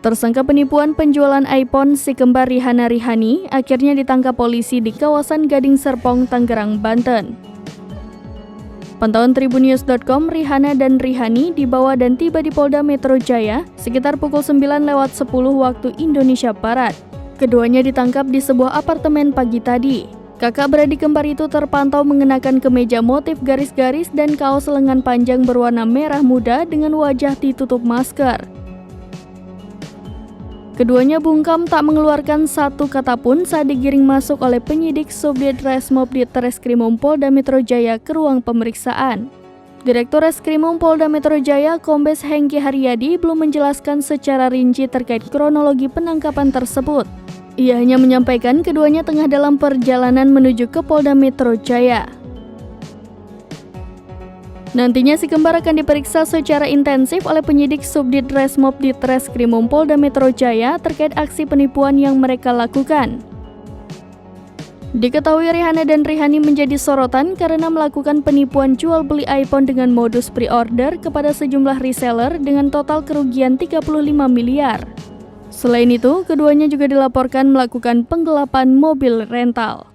Tersangka penipuan penjualan iPhone si kembar Rihanna Rihani akhirnya ditangkap polisi di kawasan Gading Serpong, Tangerang, Banten. Pantauan Tribunnews.com, Rihanna dan Rihani dibawa dan tiba di Polda Metro Jaya sekitar pukul 9:10 waktu Indonesia Barat. Keduanya ditangkap di sebuah apartemen pagi tadi. Kakak beradik kembar itu terpantau mengenakan kemeja motif garis-garis dan kaos lengan panjang berwarna merah muda dengan wajah ditutup masker. Keduanya bungkam tak mengeluarkan satu kata pun saat digiring masuk oleh penyidik Subdit Resmob Ditreskrimum Polda Metro Jaya ke ruang pemeriksaan. Direktur Reskrimum Polda Metro Jaya, Kombes Hengki Haryadi, belum menjelaskan secara rinci terkait kronologi penangkapan tersebut. Ia hanya menyampaikan keduanya tengah dalam perjalanan menuju ke Polda Metro Jaya. Nantinya si kembar akan diperiksa secara intensif oleh penyidik Subdit Resmob Ditreskrimum Polda Metro Jaya terkait aksi penipuan yang mereka lakukan. Diketahui Rihanna dan Rihani menjadi sorotan karena melakukan penipuan jual beli iPhone dengan modus pre-order kepada sejumlah reseller dengan total kerugian 35 miliar. Selain itu, keduanya juga dilaporkan melakukan penggelapan mobil rental.